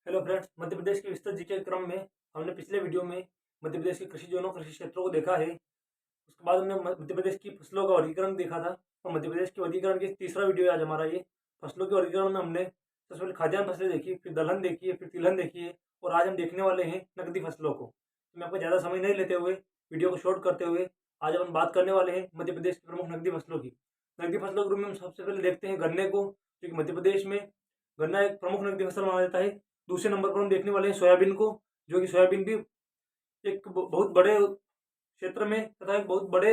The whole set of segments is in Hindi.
हेलो फ्रेंड्स, मध्य प्रदेश के विस्तृत जीके क्रम में हमने पिछले वीडियो में मध्य प्रदेश के कृषि जोनों कृषि क्षेत्रों को देखा है। उसके बाद हमने मध्य प्रदेश की फसलों का वर्गीकरण देखा था और मध्य प्रदेश के वर्गीकरण की तीसरा वीडियो है आज हमारा ये। फसलों के वर्गीकरण में हमने सबसे पहले खाद्यान्न फसलें देखी, फिर दलहन देखी है, फिर तिलहन देखी है और आज हम देखने वाले हैं नकदी फसलों को। तो मैं आपको ज़्यादा समय नहीं लेते हुए, वीडियो को शॉर्ट करते हुए आज हम बात करने वाले हैं मध्य प्रदेश की प्रमुख नकदी फसलों की। नकदी फसलों के रूप में हम सबसे पहले देखते हैं गन्ने को, क्योंकि मध्य प्रदेश में गन्ना एक प्रमुख नकदी फसल माना जाता है। दूसरे नंबर पर हम देखने वाले हैं सोयाबीन को, जो कि सोयाबीन भी एक बहुत बड़े क्षेत्र में तथा एक बहुत बड़े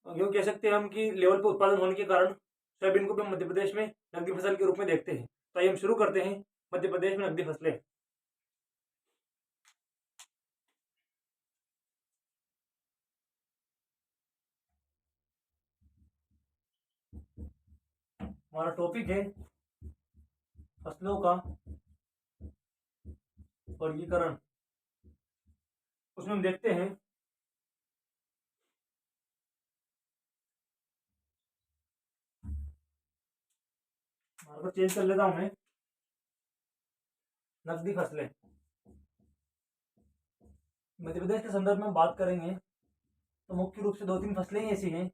यूँ कह सकते हैं हम कि लेवल पर उत्पादन होने के कारण सोयाबीन को भी हम मध्य प्रदेश में नकदी फसल के रूप में देखते हैं। तो आइए हम शुरू करते हैं मध्य प्रदेश में नकदी फसलें। हमारा टॉपिक है फसलों का वर्गीकरण। उसमें हम देखते हैं मार्कर चेंज कर लेता हूं मैं। नकदी फसलें मध्य प्रदेश के संदर्भ में हम बात करेंगे तो मुख्य रूप से दो तीन फसलें ही ऐसी हैं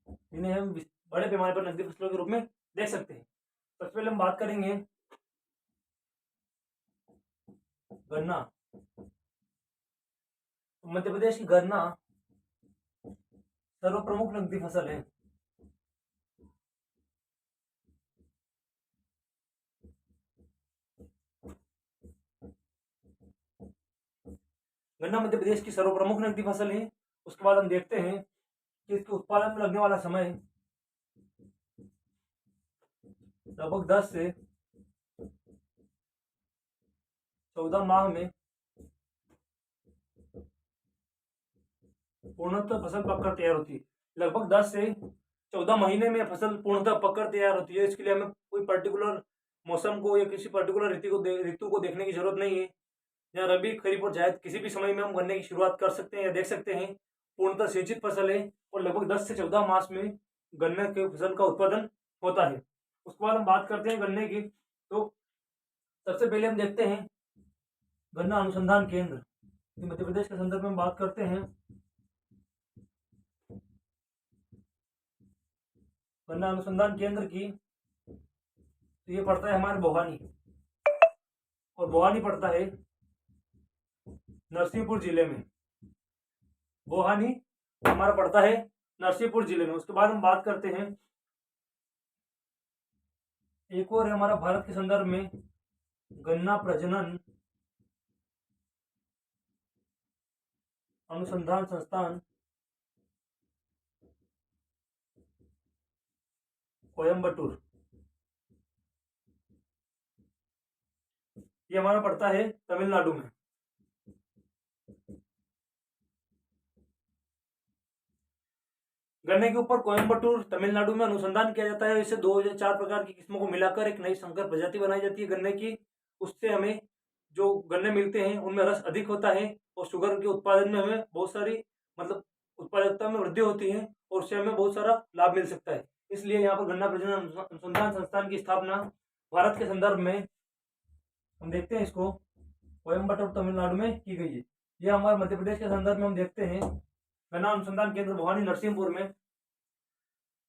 जिन्हें हम बड़े पैमाने पर नकदी फसलों के रूप में देख सकते हैं। सबसे पहले हम बात करेंगे गन्ना। मध्य प्रदेश की गन्ना सर्वप्रमुख नकदी फसल है। गन्ना मध्य प्रदेश की सर्वप्रमुख नकदी फसल है। उसके बाद हम देखते हैं कि इसके उत्पादन में लगने वाला समय लगभग 10 से 14 माह में पूर्णतः फसल पककर तैयार होती है। लगभग 10 से 14 महीने में फसल पूर्णतः पककर तैयार होती है। इसके लिए हमें कोई पर्टिकुलर मौसम को या किसी पर्टिकुलर ऋतु को देखने की जरूरत नहीं है। या रबी, खरीफ और जायद किसी भी समय में हम गन्ने की शुरुआत कर सकते हैं या देख सकते हैं। पूर्णतः सिंचित फसल है और लगभग 10 से 14 मास में गन्ने के फसल का उत्पादन होता है। उसके बाद हम बात करते हैं गन्ने की, तो सबसे पहले हम देखते हैं गन्ना अनुसंधान केंद्र। मध्य प्रदेश के संदर्भ में बात करते हैं गन्ना अनुसंधान केंद्र की, तो ये पड़ता है हमारे बोहानी, और बोहानी पड़ता है नरसिंहपुर जिले में। बोहानी हमारा पड़ता है नरसिंहपुर जिले में। उसके बाद हम बात करते हैं एक और है हमारा भारत के संदर्भ में गन्ना प्रजनन अनुसंधान संस्थान कोयम्बटूर। ये हमारा पड़ता है तमिलनाडु में। गन्ने के ऊपर कोयम्बटूर तमिलनाडु में अनुसंधान किया जाता है। इसे 2 या 4 प्रकार की किस्मों को मिलाकर एक नई संकर प्रजाति बनाई जाती है गन्ने की। उससे हमें जो गन्ने मिलते हैं उनमें रस अधिक होता है और शुगर के उत्पादन में हमें बहुत सारी मतलब उत्पादकता में वृद्धि होती है और उससे हमें बहुत सारा लाभ मिल सकता है। इसलिए यहाँ पर गन्ना प्रजनन अनुसंधान संस्थान की स्थापना भारत के संदर्भ में हम देखते हैं इसको कोयम्बटूर तमिलनाडु में की गई है। यह हमारे मध्य प्रदेश के संदर्भ में हम देखते हैं गन्ना अनुसंधान केंद्र भवानी नरसिंहपुर में।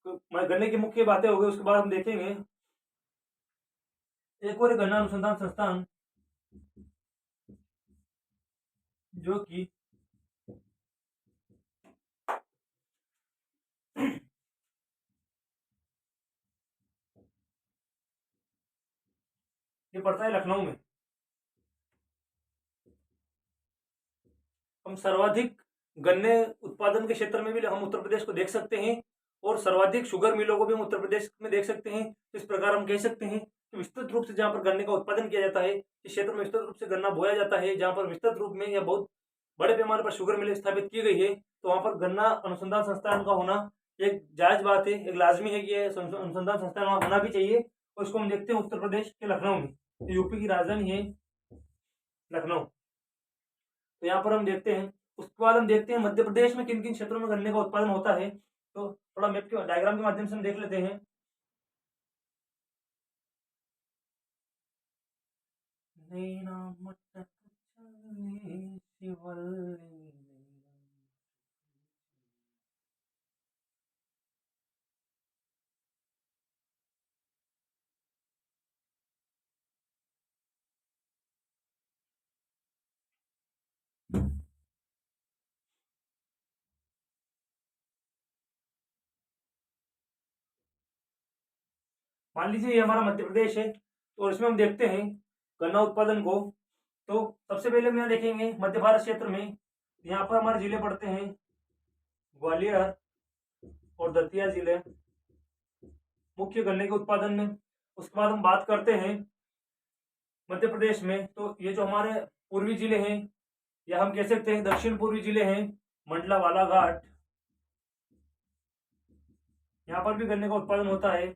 तो गन्ने की मुख्य बातें हो गई। उसके बाद हम देखेंगे एक और गन्ना अनुसंधान संस्थान जो कि ये पड़ता है लखनऊ में। हम सर्वाधिक गन्ने उत्पादन के क्षेत्र में भी हम उत्तर प्रदेश को देख सकते हैं और सर्वाधिक शुगर मिलों को भी हम उत्तर प्रदेश में देख सकते हैं। इस प्रकार हम कह सकते हैं कि विस्तृत रूप से जहाँ पर गन्ने का उत्पादन किया जाता है, इस क्षेत्र में विस्तृत रूप से गन्ना बोया जाता है, जहाँ पर विस्तृत रूप में या बहुत बड़े पैमाने पर शुगर मिलें स्थापित की गई है, तो वहाँ पर गन्ना अनुसंधान संस्थान का होना एक जायज बात है, एक लाजमी है कि अनुसंधान संस्थान वहाँ होना भी चाहिए। और इसको हम देखते हैं उत्तर प्रदेश के लखनऊ में। यूपी की राजधानी है लखनऊ। तो यहाँ पर हम देखते हैं। उसके बाद हम देखते हैं मध्य प्रदेश में किन किन क्षेत्रों में गन्ने का उत्पादन होता है। तो थोड़ा मैप के डायग्राम के माध्यम से हम देख लेते हैं। नैना मटक चले शिवल्ले मान लीजिए ये हमारा मध्य प्रदेश है और इसमें हम देखते हैं गन्ना उत्पादन को। तो सबसे पहले हम यहाँ देखेंगे मध्य भारत क्षेत्र में, यहाँ पर हमारे जिले पड़ते हैं ग्वालियर और दतिया जिले मुख्य गन्ने के उत्पादन में। उसके बाद हम बात करते हैं मध्य प्रदेश में, तो ये जो हमारे पूर्वी जिले हैं या हम कह सकते हैं दक्षिण पूर्वी जिले हैं, मंडला बालाघाट, यहाँ पर भी गन्ने का उत्पादन होता है।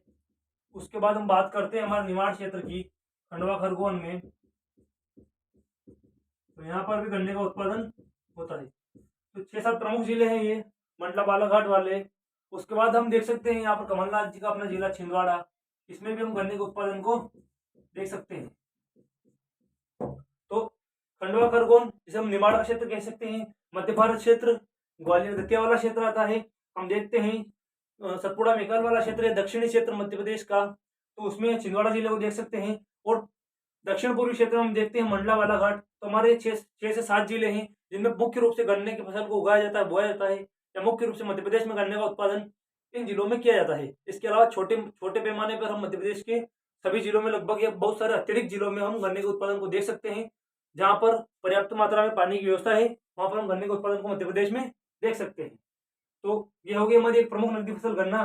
उसके बाद हम बात करते हैं हमारे निमाड़ क्षेत्र की, खंडवा खरगोन में, तो यहाँ पर भी गन्ने का उत्पादन होता है। तो 6-7 प्रमुख जिले हैं ये मंडला बालाघाट वाले। उसके बाद हम देख सकते हैं यहाँ पर कमलनाथ जी का अपना जिला छिंदवाड़ा, इसमें भी हम गन्ने के उत्पादन को देख सकते हैं। तो खंडवा खरगोन जिसे हम निमाड़ का क्षेत्र कह सकते हैं, मध्य भारत क्षेत्र ग्वालियर दतिया वाला क्षेत्र आता है। हम देखते हैं सतपुड़ा मेकाल वाला क्षेत्र है दक्षिणी क्षेत्र मध्य प्रदेश का, तो उसमें छिंदवाड़ा जिले को देख सकते हैं। और दक्षिण पूर्वी क्षेत्र में हम देखते हैं मंडला बालाघाट। तो हमारे 6 से 7 जिले हैं जिनमें मुख्य रूप से गन्ने की फसल को उगाया जाता है, बोया जाता है, या मुख्य रूप से मध्य प्रदेश में गन्ने का उत्पादन इन जिलों में किया जाता है। इसके अलावा छोटे छोटे पैमाने पर हम मध्य प्रदेश के सभी जिलों में लगभग या बहुत सारे अतिरिक्त जिलों में हम गन्ने के उत्पादन को देख सकते हैं। जहां पर पर्याप्त मात्रा में पानी की व्यवस्था है वहां पर हम गन्ने के उत्पादन को मध्य प्रदेश में देख सकते हैं। तो ये हो गई हमारी एक प्रमुख नकदी फसल गन्ना।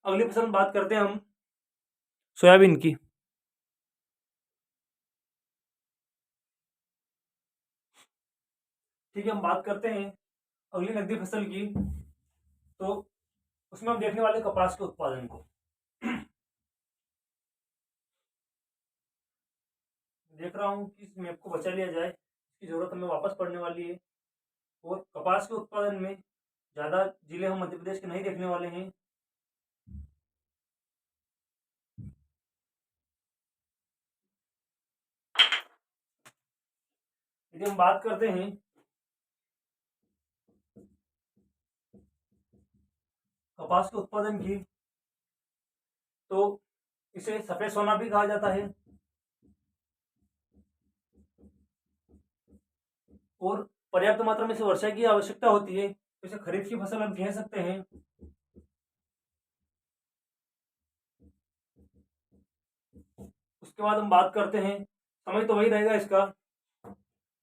अगली फसल में बात करते हैं हम सोयाबीन की। ठीक है, हम बात करते हैं अगली नकदी फसल की। तो उसमें हम देखने वाले कपास के उत्पादन को। देख रहा हूँ कि इस मैप को बचा लिया जाए, इसकी जरूरत हमें वापस पड़ने वाली है। और कपास के उत्पादन में ज़्यादा जिले हम मध्य प्रदेश के नहीं देखने वाले हैं। यदि हम बात करते हैं कपास के उत्पादन की, तो इसे सफेद सोना भी कहा जाता है। और पर्याप्त मात्रा में इसे वर्षा की आवश्यकता होती है, तो इसे खरीफ की फसल हम कह सकते हैं। उसके बाद हम बात करते हैं, समय तो वही रहेगा इसका,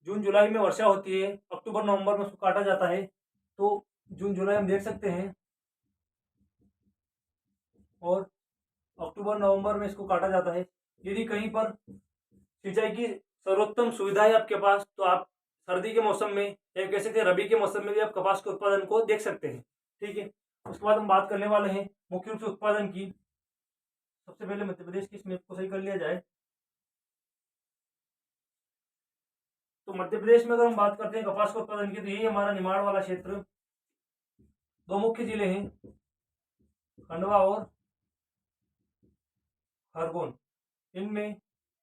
जून जुलाई में वर्षा होती है, अक्टूबर नवंबर में उसको काटा जाता है। तो जून जुलाई हम देख सकते हैं और अक्टूबर नवंबर में इसको काटा जाता है। यदि कहीं पर सिंचाई की सर्वोत्तम सुविधा है आपके पास, तो आप सर्दी के मौसम में या कह सकते हैं रबी के मौसम में भी आप कपास के उत्पादन को देख सकते हैं। ठीक है, उसके बाद हम बात करने वाले हैं मुख्य रूप से उत्पादन की। सबसे पहले मध्य प्रदेश की इस मैप को सही कर लिया जाए। तो मध्य प्रदेश में अगर हम बात करते हैं कपास के उत्पादन की, तो यही हमारा निमाड़ वाला क्षेत्र। 2 मुख्य जिले हैं, खंडवा और खरगोन, इनमें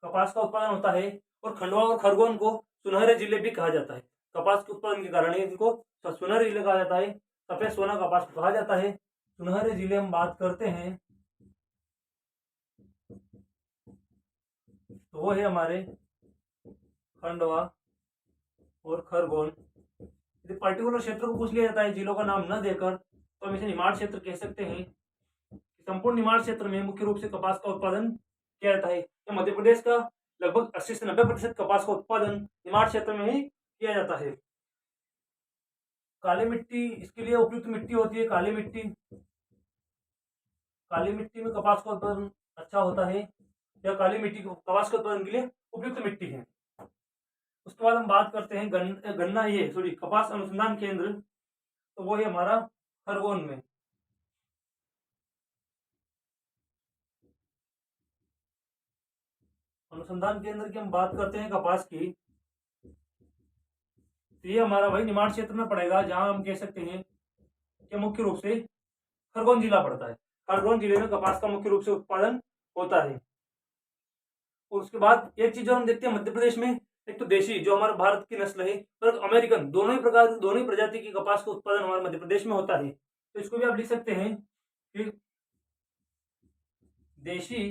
कपास का उत्पादन होता है। और खंडवा और खरगोन को सुनहरे जिले भी कहा जाता है। कपास के उत्पादन के कारण इनको सुनहरे जिले कहा जाता है, सफेद सोना कपास को कहा जाता है। सुनहरे जिले हम बात करते हैं तो वो है हमारे खंडवा और खरगोन। यदि पर्टिकुलर क्षेत्र को पूछ लिया जाता है जिलों का नाम न देकर, तो हम इसे निमाड़ क्षेत्र कह सकते हैं। संपूर्ण निमाड़ क्षेत्र में मुख्य रूप से कपास का उत्पादन किया जाता है। तो मध्य प्रदेश का लगभग 80 से 90% कपास का उत्पादन निमाड़ क्षेत्र में ही किया जाता है। काली मिट्टी इसके लिए उपयुक्त मिट्टी होती है, काली मिट्टी। काली मिट्टी में कपास का उत्पादन अच्छा होता है, या काली मिट्टी कपास के उत्पादन के लिए उपयुक्त मिट्टी है। उसके बाद हम बात करते हैं कपास अनुसंधान केंद्र, तो वो है हमारा खरगोन में। अनुसंधान केंद्र की हम बात करते हैं कपास की, तो ये हमारा वही निमाड़ क्षेत्र में पड़ेगा, जहां हम कह सकते हैं कि मुख्य रूप से खरगोन जिला पड़ता है। खरगोन जिले में कपास का मुख्य रूप से उत्पादन होता है। और उसके बाद एक चीज जो हम देखते हैं मध्य प्रदेश में, एक तो देशी जो हमारे भारत की नस्ल है और अमेरिकन, दोनों ही प्रजाति की कपास का उत्पादन हमारे मध्य प्रदेश में होता है। तो इसको भी आप लिख सकते हैं कि देशी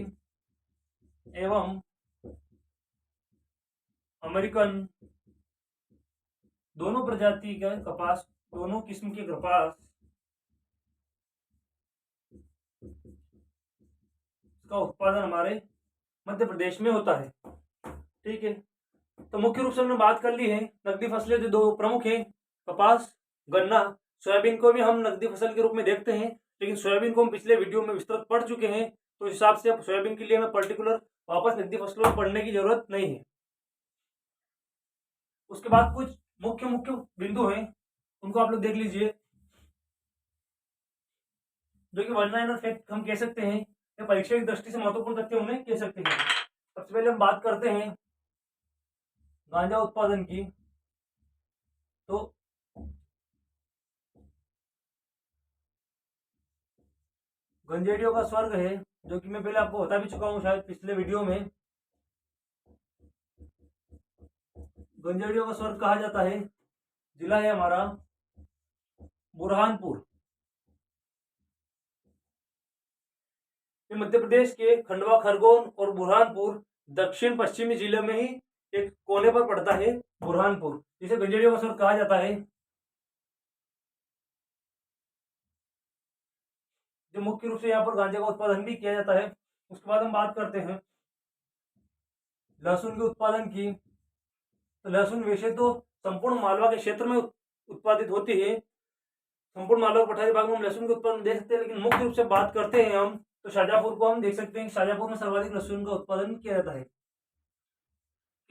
एवं अमेरिकन दोनों प्रजाति का कपास, दोनों किस्म के कपास का उत्पादन हमारे मध्य प्रदेश में होता है। ठीक है, तो मुख्य रूप से हमने बात कर ली है नकदी फसलें जो दो प्रमुख है, कपास, गन्ना। सोयाबीन को भी हम नकदी फसल के रूप में देखते हैं, लेकिन सोयाबीन को हम पिछले वीडियो में विस्तृत पढ़ चुके हैं, तो इस हिसाब से अब सोयाबीन के लिए हमें पर्टिकुलर वापस नकदी फसलों में पढ़ने की जरूरत नहीं है। उसके बाद कुछ मुख्य मुख्य बिंदु हैं, उनको आप लोग देख लीजिए, जो कि वन लाइनर फैक्ट हम कह सकते हैं या परीक्षा की दृष्टि से महत्वपूर्ण तथ्य उन्हें कह सकते हैं। सबसे पहले हम बात करते हैं गांजा उत्पादन की। तो गंजेडियों का स्वर्ग है, जो कि मैं पहले आपको बता भी चुका हूं शायद पिछले वीडियो में। गंजेडियों का स्वर्ग कहा जाता है, जिला है हमारा बुरहानपुर। मध्य प्रदेश के खंडवा, खरगोन और बुरहानपुर दक्षिण पश्चिमी जिले में ही एक कोने पर पड़ता है बुरहानपुर, जिसे गंजेडियों का स्वर्ग कहा जाता है। जो मुख्य रूप से यहाँ पर गांजे का उत्पादन भी किया जाता है। उसके बाद हम बात करते हैं लहसुन के उत्पादन की। तो लहसुन वैसे तो संपूर्ण मालवा के क्षेत्र में उत्पादित होती है, संपूर्ण मालवा पठारी भाग में हम लहसुन के उत्पादन देख सकते हैं, लेकिन मुख्य रूप से बात करते हैं हम तो शाजापुर को हम देख सकते हैं। शाजापुर में सर्वाधिक लहसुन का उत्पादन किया जाता है।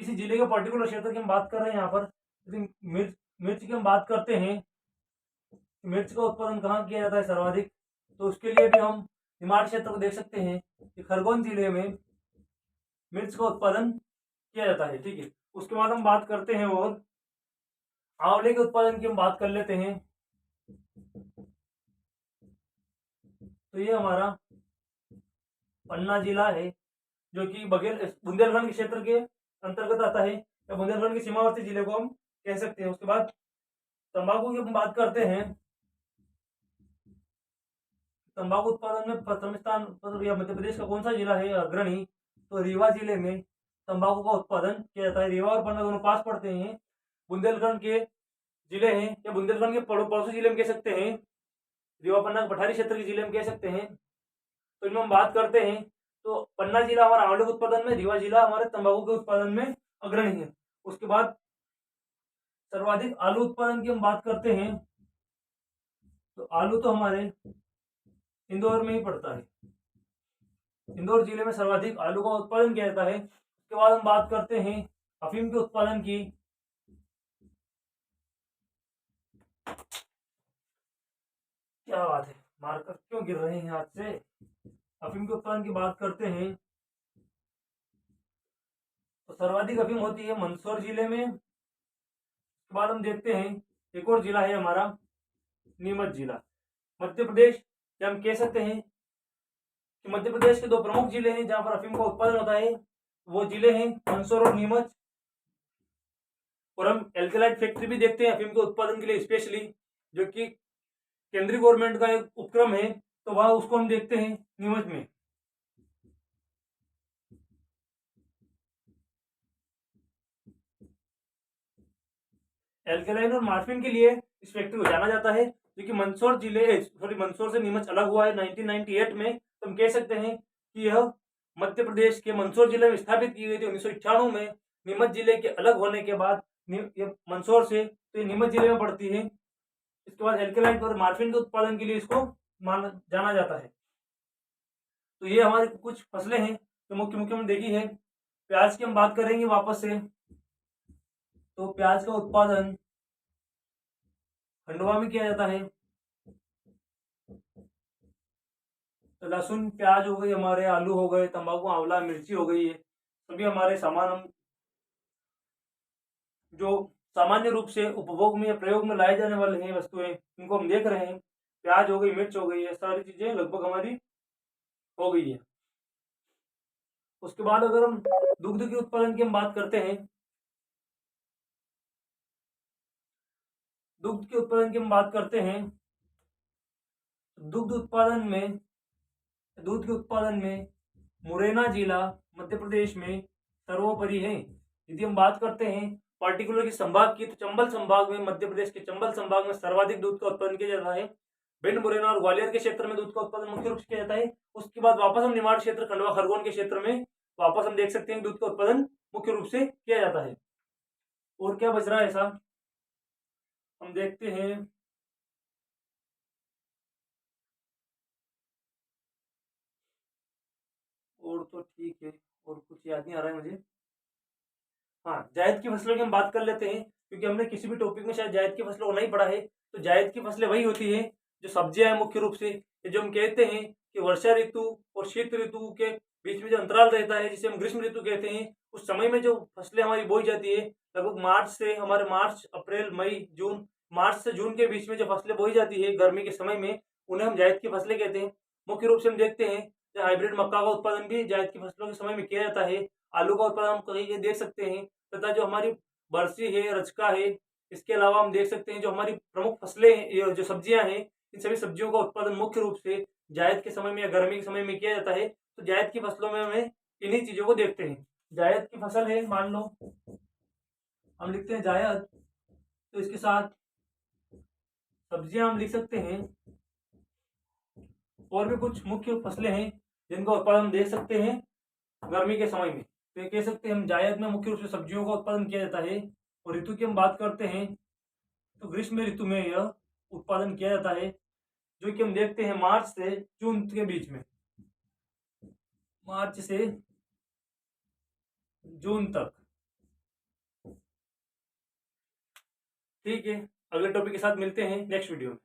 किसी जिले के पर्टिकुलर क्षेत्र की हम बात कर रहे हैं यहाँ पर, मिर्च की हम बात करते हैं, मिर्च का उत्पादन कहाँ किया जाता है सर्वाधिक, तो उसके लिए भी हम निमाड़ क्षेत्र को देख सकते हैं कि खरगोन जिले में मिर्च का उत्पादन किया जाता है। ठीक है, उसके बाद हम बात करते हैं और आंवले के उत्पादन की हम बात कर लेते हैं। तो ये हमारा पन्ना जिला है, जो कि बुंदेलखंड के क्षेत्र के अंतर्गत आता है, या बुंदेलखंड के सीमावर्ती जिले को हम कह सकते हैं। उसके बाद तंबाकू की हम बात करते हैं। तंबाकू उत्पादन में प्रथम स्थान पर या मध्य प्रदेश का कौन सा जिला है अग्रणी, तो रीवा जिले में तंबाकू का उत्पादन किया जाता है। रीवा और पन्ना दोनों पास पड़ते हैं, बुंदेलखंड के जिले हैं, या बुंदेलखंड के पड़ोसी जिले में कह सकते हैं, रीवा पन्ना पठारी क्षेत्र के जिले में कह सकते हैं। तो इनमें हम बात करते हैं तो पन्ना जिला हमारा आंवले के उत्पादन में, रीवा जिला हमारे तंबाकू के उत्पादन में अग्रणी है। उसके बाद सर्वाधिक आलू उत्पादन की हम बात करते हैं, तो आलू तो हमारे इंदौर में ही पड़ता है, इंदौर जिले में सर्वाधिक आलू का उत्पादन किया जाता है। उसके बाद हम बात करते हैं अफीम के उत्पादन की। क्या बात है, मार्कर क्यों गिर रहे हैं हाथ से। अफीम के उत्पादन की बात करते हैं तो सर्वाधिक अफीम होती है मंदसौर जिले में। उसके बाद हम देखते हैं एक और जिला है हमारा नीमच जिला। मध्य प्रदेश, या हम कह सकते हैं कि मध्य प्रदेश के दो प्रमुख जिले हैं जहां पर अफीम का उत्पादन होता है, वो जिले हैं मंदसौर और नीमच। और हम एल्केलाइट फैक्ट्री भी देखते हैं अफीम के उत्पादन के लिए स्पेशली, जो कि केंद्रीय गवर्नमेंट का एक उपक्रम है, तो वह उसको हम देखते हैं नीमच में। एल्केलाइन और मार्फिन के लिए इस फैक्ट्री को जाना जाता है, जो कि मंदसौर से नीमच अलग हुआ है 1998 में। तो हम कह सकते हैं कि यह मध्य प्रदेश के मंदसौर जिले में स्थापित की गई थी 1998 में। नीमच जिले के अलग होने के बाद मंदसौर से तो ये नीमच जिले में पड़ती है। इसके बाद एल्केलाइट और मार्फिन के उत्पादन के लिए इसको जाना जाता है। तो ये हमारी कुछ फसलें हैं जो मुख्य मुख्य हमने देखी है। प्याज की हम बात करेंगे वापस से, तो प्याज का उत्पादन खंडवा में किया जाता है। तो लहसुन, प्याज हो गई हमारे, आलू हो गए, तंबाकू, आंवला, मिर्ची हो गई है, सभी हमारे सामान हम जो सामान्य रूप से उपभोग में या प्रयोग में लाए जाने वाले हैं वस्तुएं, इनको हम देख रहे हैं। प्याज हो गई, मिर्च हो गई, ये सारी चीजें लगभग हमारी हो गई है। उसके बाद अगर हम दुग्ध के उत्पादन की हम बात करते हैं, दुग्ध के उत्पादन की हम बात करते हैं, दुग्ध उत्पादन में दूध के उत्पादन में मुरैना जिला मध्य प्रदेश में सर्वोपरि है। यदि हम बात करते हैं पार्टिकुलर की संभाग की, तो चंबल संभाग में, मध्य प्रदेश के चंबल संभाग में सर्वाधिक दूध का उत्पादन किया जाता है। भिंड, मुरैना और ग्वालियर के क्षेत्र में दूध का उत्पादन मुख्य रूप से किया जाता है। उसके बाद वापस हम निमाड़ क्षेत्र, खंडवा, खरगोन के क्षेत्र में वापस हम देख सकते हैं दूध का उत्पादन मुख्य रूप से किया जाता है। और क्या बच रहा है ऐसा, हम देखते हैं। और तो ठीक है, और कुछ याद नहीं आ रहा है मुझे। हाँ, जायद की फसलों की हम बात कर लेते हैं, क्योंकि हमने किसी भी टॉपिक में शायद जायद की फसलों को नहीं पढ़ा है। तो जायद की फसलें वही होती है जो सब्जियां हैं मुख्य रूप से, ये जो हम कहते हैं कि वर्षा ऋतु और शीत ऋतु के बीच में जो अंतराल रहता है, जिसे हम ग्रीष्म ऋतु कहते हैं, उस समय में जो फसलें हमारी बोई जाती है, लगभग मार्च से हमारे मार्च, अप्रैल, मई, जून, मार्च से जून के बीच में जो फसलें बोई जाती है गर्मी के समय में, उन्हें हम जायद की फसलें कहते हैं। मुख्य रूप से हम देखते हैं कि हाइब्रिड मक्का का उत्पादन भी जायद की फसलों के समय में किया जाता है। आलू का उत्पादन हम कहीं देख सकते हैं, तथा जो हमारी बरसी है, रचका है, इसके अलावा हम देख सकते हैं जो हमारी प्रमुख फसलें हैं, ये जो सब्जियां हैं, इन सभी सब्जियों का उत्पादन मुख्य रूप से जायद के समय में या गर्मी के समय में किया जाता है। तो जायद की फसलों में हमें इन्हीं चीजों को देखते हैं। जायद की फसल है, मान लो हम लिखते हैं जायद, तो इसके साथ सब्जियां हम लिख सकते हैं। और भी कुछ मुख्य फसलें हैं जिनका उत्पादन हम देख सकते हैं गर्मी के समय में। तो ये कह सकते हैं हम जायद में मुख्य रूप से सब्जियों का उत्पादन किया जाता है। और ऋतु की हम बात करते हैं, तो ग्रीष्म ऋतु में यह उत्पादन किया जाता है, जो कि हम देखते हैं मार्च से जून के बीच में, मार्च से जून तक। ठीक है, अगले टॉपिक के साथ मिलते हैं नेक्स्ट वीडियो में।